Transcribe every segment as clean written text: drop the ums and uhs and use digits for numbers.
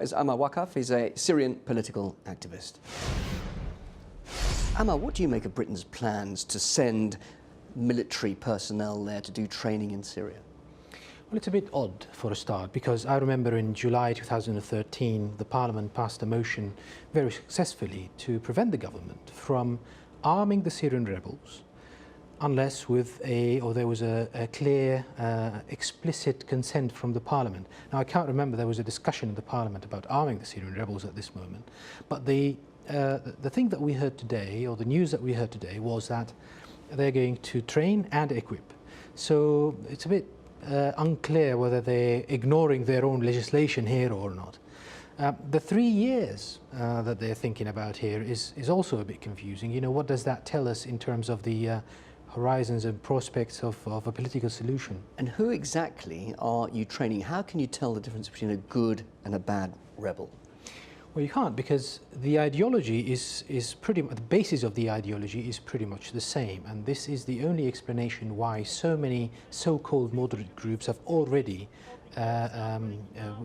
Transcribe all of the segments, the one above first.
Is Ammar Waqqaf. He's a Syrian political activist. Ammar, what do you make of Britain's plans to send military personnel there to do training in Syria? Well, it's a bit odd for a start, because I remember in July 2013 the Parliament passed a motion very successfully to prevent the government from arming the Syrian rebels unless there was a clear, explicit consent from the Parliament. Now, I can't remember there was a discussion in the Parliament about arming the Syrian rebels at this moment, but the thing that we heard today, or the news that we heard today, was that they're going to train and equip. So it's a bit unclear whether they're ignoring their own legislation here or not. The 3 years that they're thinking about here is also a bit confusing. You know, what does that tell us in terms of the horizons and prospects of a political solution? And who exactly are you training? How can you tell the difference between a good and a bad rebel? Well, you can't, because the ideology is pretty much, the basis of the ideology is pretty much the same, and this is the only explanation why so many so-called moderate groups have already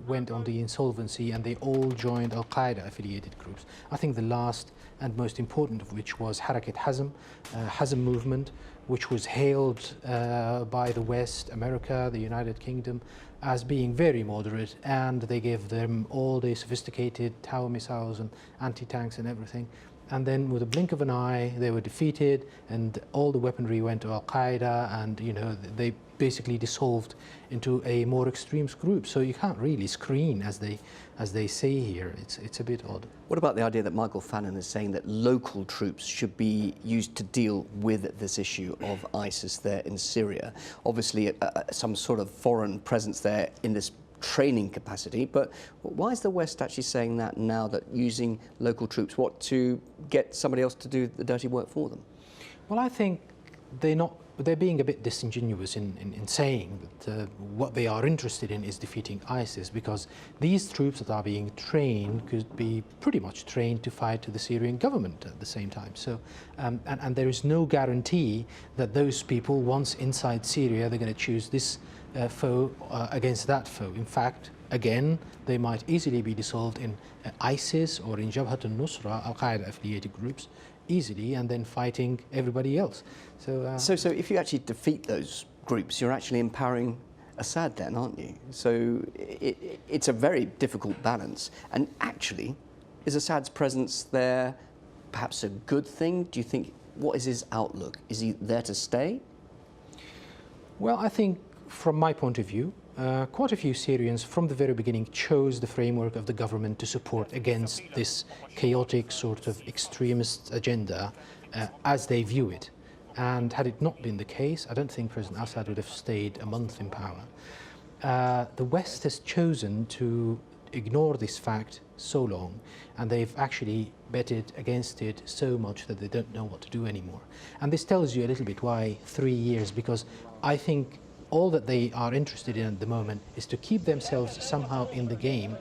went on the insolvency, and they all joined Al-Qaeda affiliated groups. I think the last and most important of which was Harakat Hazm movement, which was hailed by the West, America, the United Kingdom, as being very moderate, and they gave them all the sophisticated Tau missiles and anti-tanks and everything. And then with a blink of an eye, they were defeated, and all the weaponry went to Al-Qaeda, and you know, they basically dissolved into a more extreme group. So you can't really screen, as they say here. It's a bit odd. What about the idea that Michael Fannon is saying that local troops should be used to deal with this issue of ISIS there in Syria? Obviously, some sort of foreign presence there in this training capacity, but why is the West actually saying that now, that using local troops, what, to get somebody else to do the dirty work for them? Well, I think they're being a bit disingenuous in saying that what they are interested in is defeating ISIS, because these troops that are being trained could be pretty much trained to fight the Syrian government at the same time. So, and there is no guarantee that those people, once inside Syria, they're going to choose this foe against that foe. In fact, again, they might easily be dissolved in ISIS or in Jabhat al-Nusra, Al-Qaeda affiliated groups, easily, and then fighting everybody else. So if you actually defeat those groups, you're actually empowering Assad then, aren't you? So it's a very difficult balance. And actually, is Assad's presence there perhaps a good thing? Do you think, what is his outlook? Is he there to stay? Well, I think from my point of view, quite a few Syrians from the very beginning chose the framework of the government to support against this chaotic sort of extremist agenda as they view it. And had it not been the case, I don't think President Assad would have stayed a month in power. The West has chosen to ignore this fact so long, and they've actually betted against it so much that they don't know what to do anymore. And this tells you a little bit why 3 years, because I think all that they are interested in at the moment is to keep themselves somehow in the game,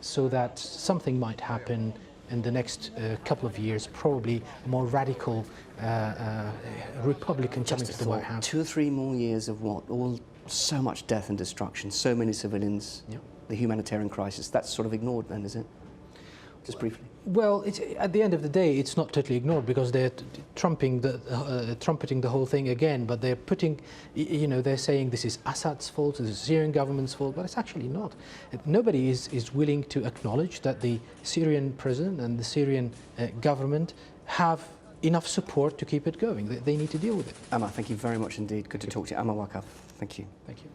so that something might happen in the next couple of years, probably a more radical Republican coming to the White House. 2 or 3 more years of what? All so much death and destruction, so many civilians, yep. The humanitarian crisis, that's sort of ignored then, is it? Just briefly. Well, at the end of the day, it's not totally ignored, because they're trumpeting the whole thing again, but they're putting, you know, they're saying this is Assad's fault, this is the Syrian government's fault, but it's actually not. Nobody is willing to acknowledge that the Syrian president and the Syrian government have enough support to keep it going. They need to deal with it. Ammar, thank you very much indeed. Good to talk to you. Ammar Waqqaf, thank you. Thank you.